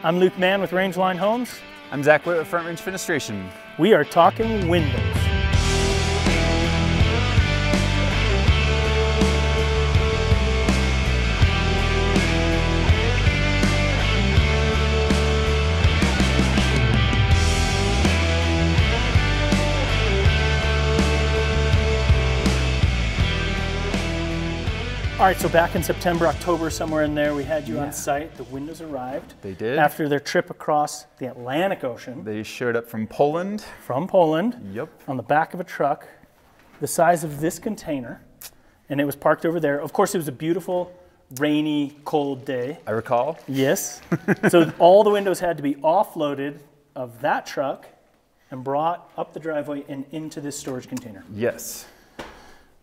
I'm Luke Mann with Rangeline Homes. I'm Zach Witt with Front Range Fenestration. We are talking windows. All right, so back in September, October, somewhere in there, we had you on site. The windows arrived. They did. After their trip across the Atlantic Ocean. They showed up from Poland. From Poland. Yep. On the back of a truck, the size of this container, and it was parked over there. Of course, it was a beautiful, rainy, cold day. I recall. Yes. So all the windows had to be offloaded of that truck and brought up the driveway and into this storage container. Yes.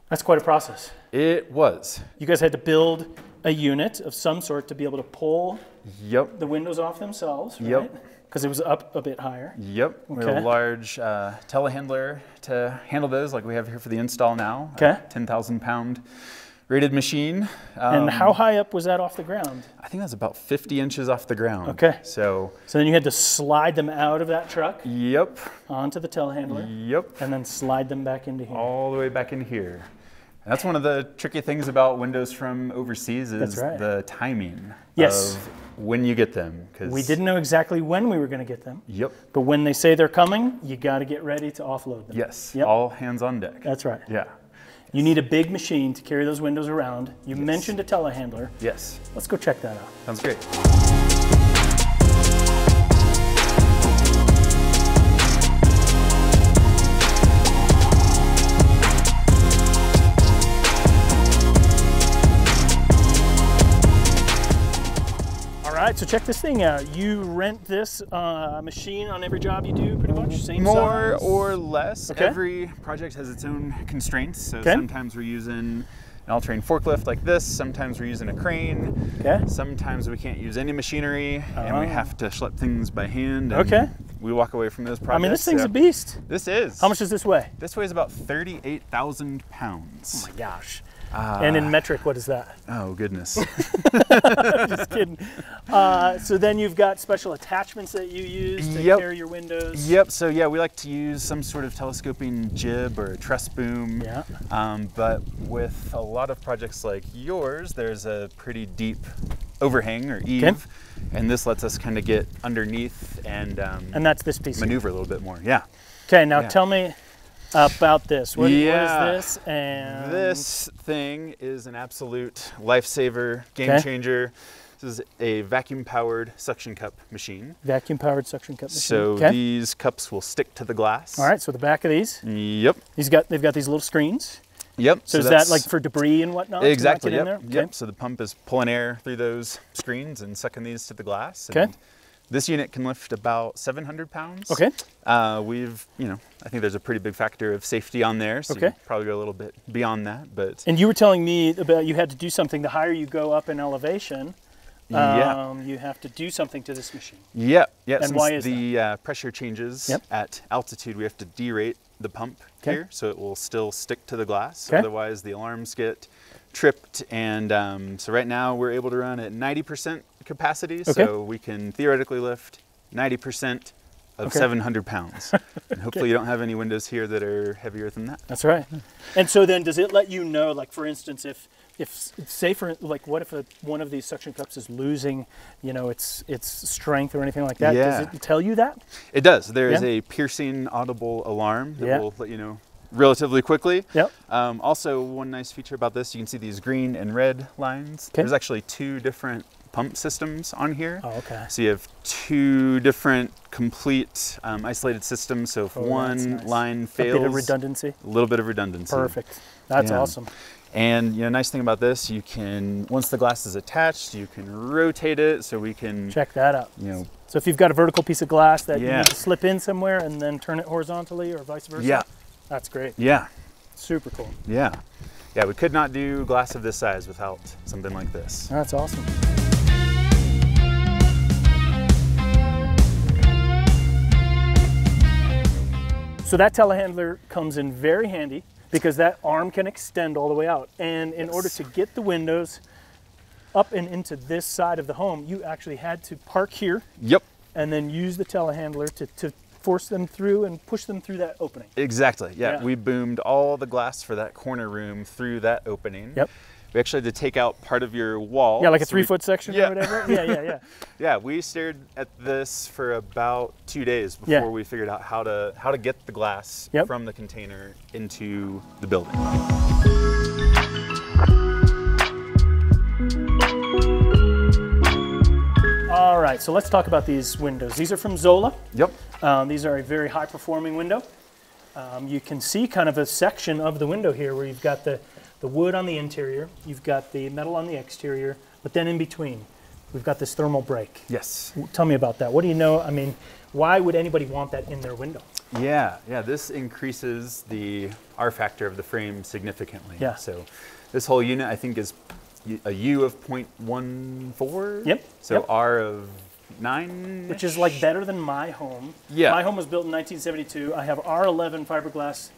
That's quite a process. It was. You guys had to build a unit of some sort to be able to pull Yep. the windows off themselves, right? Yep. Because it was up a bit higher. Yep. We have a large telehandler to handle those like we have here for the install now. Okay. 10,000 pound rated machine. And how high up was that off the ground? I think that's about 50 inches off the ground. Okay. So then you had to slide them out of that truck yep. onto the telehandler. Yep. And then slide them back into here. All the way back in here. And that's one of the tricky things about windows from overseas is the timing of when you get them. We didn't know exactly when we were going to get them. Yep. But when they say they're coming, you got to get ready to offload them. Yes. Yep. All hands on deck. That's right. Yeah. You need a big machine to carry those windows around. You mentioned a telehandler. Yes. Let's go check that out. Sounds great. All right, so check this thing out. You rent this machine on every job you do, pretty much? Same More size? or less. Okay. Every project has its own constraints. So sometimes we're using an all-terrain forklift like this. Sometimes we're using a crane. Okay. Sometimes we can't use any machinery and we have to schlep things by hand. And okay. We walk away from those projects. I mean, this thing's a beast. This is. How much does this weigh? This weighs about 38,000 pounds. Oh my gosh. And in metric, what is that? Oh, goodness. Just kidding. So then you've got special attachments that you use to carry your windows. Yep. So yeah, we like to use some sort of telescoping jib or a truss boom. Yeah. But with a lot of projects like yours, there's a pretty deep overhang or eave. And this lets us kind of get underneath and that's this piece maneuver a little bit more. Yeah. Okay, now tell me about this. What is this? And this thing is an absolute lifesaver, game changer. This is a vacuum-powered suction cup machine. Vacuum-powered suction cup machine. So these cups will stick to the glass. All right, so the back of these. Yep. They've got these little screens. Yep. So is that like for debris and whatnot? Exactly. In there? Yep. So the pump is pulling air through those screens and sucking these to the glass. Okay. And this unit can lift about 700 pounds. Okay. I think there's a pretty big factor of safety on there, so you probably go a little bit beyond that. But and you were telling me about you had to do something. The higher you go up in elevation, you have to do something to this machine. Yeah. And since why is the pressure changes at altitude, we have to derate the pump here, so it will still stick to the glass. Otherwise, the alarms get tripped. And so right now, we're able to run at 90% capacity, so we can theoretically lift 90% of 700 pounds. And hopefully you don't have any windows here that are heavier than that. That's right. And so then does it let you know, like for instance, if say for like what if one of these suction cups is losing, its strength or anything like that? Does it tell you that? It does. There is a piercing audible alarm that will let you know relatively quickly. Yep. Also, one nice feature about this, you can see these green and red lines. There's actually two different pump systems on here. Oh, okay. So you have two different complete isolated systems. So if one line fails, a bit of redundancy. A little bit of redundancy. Perfect. That's awesome. And nice thing about this, you can, once the glass is attached, you can rotate it so we can check that out. So if you've got a vertical piece of glass that you need to slip in somewhere and then turn it horizontally or vice versa. Yeah. That's great. Yeah. Super cool. Yeah. Yeah, we could not do glass of this size without something like this. That's awesome. So that telehandler comes in very handy because that arm can extend all the way out. And in order to get the windows up and into this side of the home, you actually had to park here. Yep. And then use the telehandler to force them through and push them through that opening. Exactly, yeah. We boomed all the glass for that corner room through that opening. Yep. We actually had to take out part of your wall. Yeah, like a 3-foot section or whatever. Yeah. Yeah, we stared at this for about 2 days before we figured out how to get the glass from the container into the building. All right, so let's talk about these windows. These are from Zola. Yep. These are a very high performing window. You can see kind of a section of the window here where you've got the wood on the interior, you've got the metal on the exterior, but then in between, we've got this thermal break. Yes. Tell me about that. What do you know? I mean, why would anybody want that in their window? Yeah, this increases the R factor of the frame significantly. Yeah. So this whole unit, I think, is a U of 0.14. Yep. So R of 9. Which is like better than my home. Yeah. My home was built in 1972. I have R11 fiberglass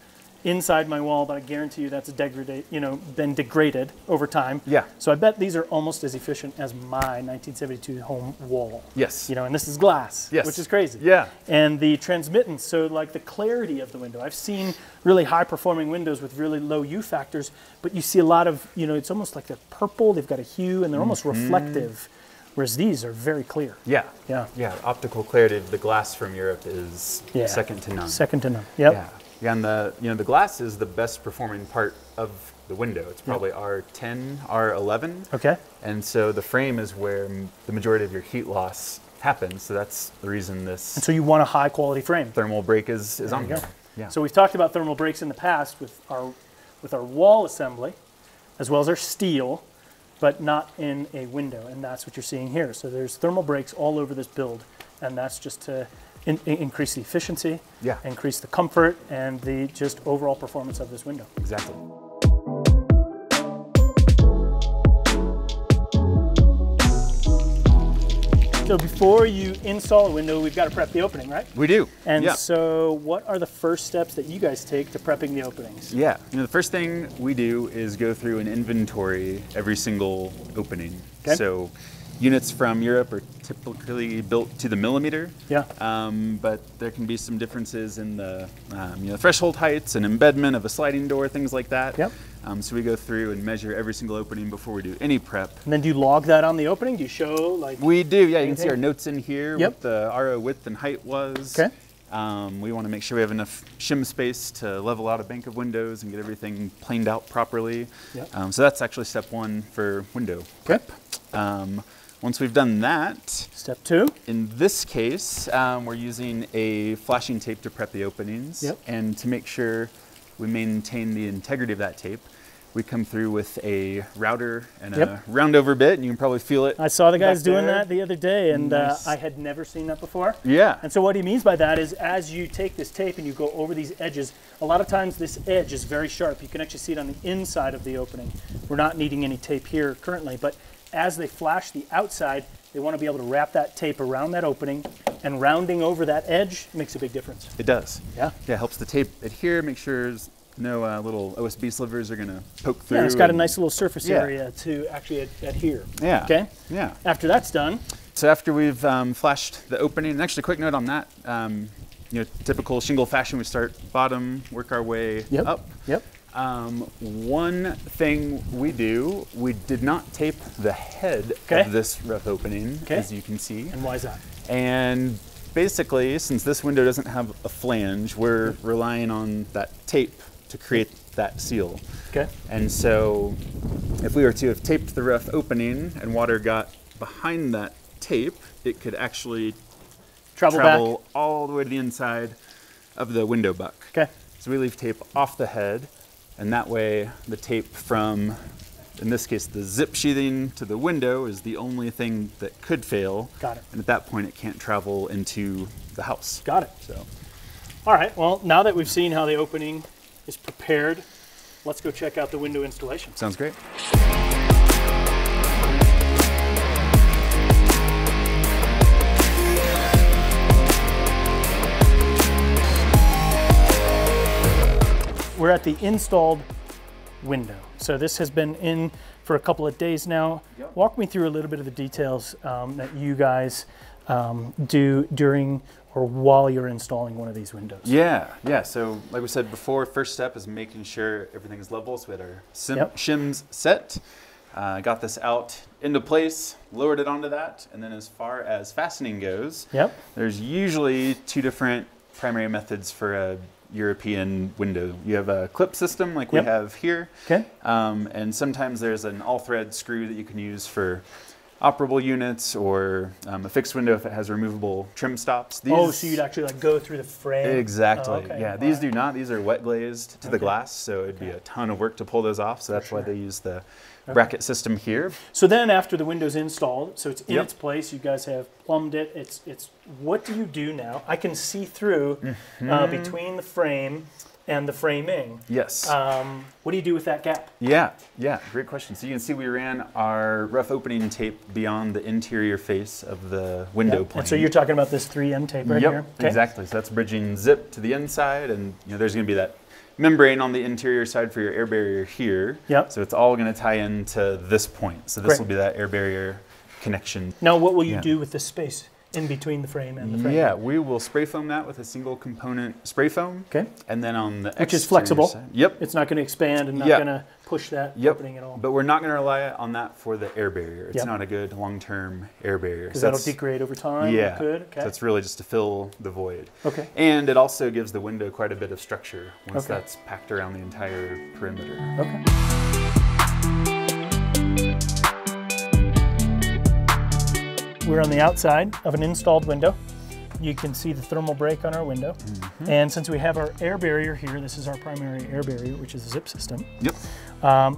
inside my wall, but I guarantee you that's been degraded over time. Yeah. So I bet these are almost as efficient as my 1972 home wall. Yes. And this is glass, which is crazy. Yeah. And the transmittance, so like the clarity of the window. I've seen really high performing windows with really low U factors, but you see a lot of, it's almost like they're purple, they've got a hue, and they're almost reflective. Whereas these are very clear. Yeah. Optical clarity of the glass from Europe is second to none. Second to none. Yep. Yeah, and the glass is the best performing part of the window. It's probably R10, R11. Okay. And so the frame is where the majority of your heat loss happens. So that's the reason this. And so you want a high quality frame. Thermal break is on here. Yeah. So we've talked about thermal breaks in the past with our wall assembly, as well as our steel, but not in a window. And that's what you're seeing here. So there's thermal breaks all over this build, and that's just to increase the efficiency, increase the comfort, and the just overall performance of this window. Exactly. So before you install a window, we've got to prep the opening, right? We do. And so what are the first steps that you guys take to prepping the openings? Yeah, the first thing we do is go through and inventory every single opening. Okay. So units from Europe are typically built to the millimeter. Yeah. But there can be some differences in the threshold heights and embedment of a sliding door, things like that. Yep. So we go through and measure every single opening before we do any prep. And then do you log that on the opening? Do you show like? We do, yeah. You can see our notes in here, what the RO width and height was. Okay. We want to make sure we have enough shim space to level out a bank of windows and get everything planed out properly. Yep. So that's actually step one for window prep. Once we've done that, step two. In this case, we're using a flashing tape to prep the openings. Yep. And to make sure we maintain the integrity of that tape, we come through with a router and a round over bit, and you can probably feel it. I saw the guys doing that the other day, and I had never seen that before. Yeah. And so what he means by that is as you take this tape and you go over these edges, a lot of times this edge is very sharp. You can actually see it on the inside of the opening. We're not needing any tape here currently, but as they flash the outside, they want to be able to wrap that tape around that opening, and rounding over that edge makes a big difference. It does. Yeah. Yeah, it helps the tape adhere, make sure no little OSB slivers are going to poke through. Yeah, it's got a nice little surface area to actually adhere. Yeah. Okay? Yeah. After that's done. So after we've flashed the opening, and actually a quick note on that, typical shingle fashion, we start bottom, work our way up. Yep. One thing we did not tape the head of this rough opening, as you can see. And why is that? And basically, since this window doesn't have a flange, we're relying on that tape to create that seal. Okay. And so if we were to have taped the rough opening and water got behind that tape, it could actually travel all the way to the inside of the window buck. Okay. So we leave tape off the head, and that way the tape from, in this case, the zip sheathing to the window is the only thing that could fail. Got it. And at that point, it can't travel into the house. Got it. So, all right. Well, now that we've seen how the opening is prepared, let's go check out the window installation. Sounds great. We're at the installed window. So this has been in for a couple of days now. Yep. Walk me through a little bit of the details that you guys do during or while you're installing one of these windows. Yeah. So like we said before, first step is making sure everything is level. So we had our shims set, got this out into place, lowered it onto that, and then as far as fastening goes, there's usually two different primary methods for a European window. You have a clip system like we have here, and sometimes there's an all-thread screw that you can use for operable units, or a fixed window if it has removable trim stops. These, so you'd actually like go through the frame? Exactly. These do not. These are wet glazed to the glass, so it'd be a ton of work to pull those off. So that's why they use the bracket system here. So then after the window's installed, so it's in its place, you guys have plumbed it. It's what do you do now? I can see through between the frame and the framing. Yes. What do you do with that gap? Yeah, great question. So you can see we ran our rough opening tape beyond the interior face of the window plane. And so you're talking about this 3M tape right here? Exactly. So that's bridging zip to the inside, and there's going to be that membrane on the interior side for your air barrier here. So it's all going to tie into this point. So this will be that air barrier connection. Now what will you do with this space in between the frame and the frame? Yeah, we will spray foam that with a single component spray foam. And then on the which is flexible. Side, it's not going to expand and not going to push that opening at all. But we're not going to rely on that for the air barrier. It's not a good long-term air barrier. Because that'll degrade over time? Yeah. So it's really just to fill the void. Okay. And it also gives the window quite a bit of structure once that's packed around the entire perimeter. Okay. We're on the outside of an installed window. You can see the thermal break on our window. And since we have our air barrier here, this is our primary air barrier, which is a zip system.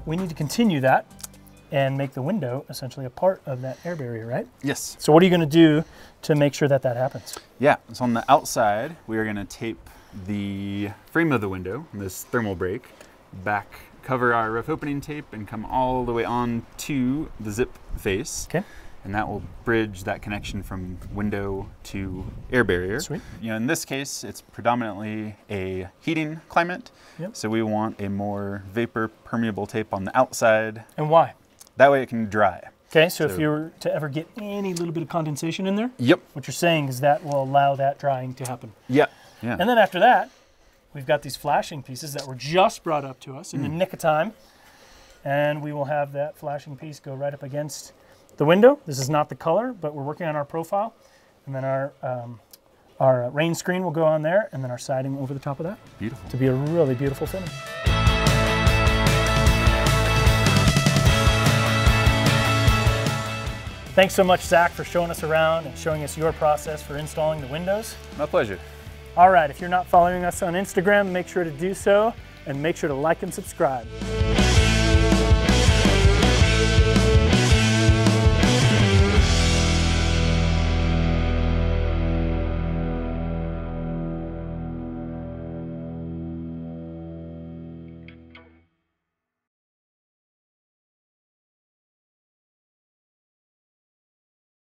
We need to continue that and make the window essentially a part of that air barrier, right? Yes. So what are you going to do to make sure that that happens? Yeah, so on the outside, we are going to tape the frame of the window, this thermal break, back, cover our rough opening tape, and come all the way on to the zip face. And that will bridge that connection from window to air barrier. Sweet. In this case, it's predominantly a heating climate. So we want a more vapor permeable tape on the outside. And why? That way it can dry. Okay, so if you were to ever get any little bit of condensation in there, what you're saying is that will allow that drying to happen. And then after that, we've got these flashing pieces that were just brought up to us in the nick of time. And we will have that flashing piece go right up against the window. This is not the color, but we're working on our profile. And then our rain screen will go on there, and then our siding over the top of that. Beautiful. To be a really beautiful finish. Thanks so much, Zach, for showing us around and showing us your process for installing the windows. My pleasure. All right, if you're not following us on Instagram, make sure to do so, and make sure to like and subscribe.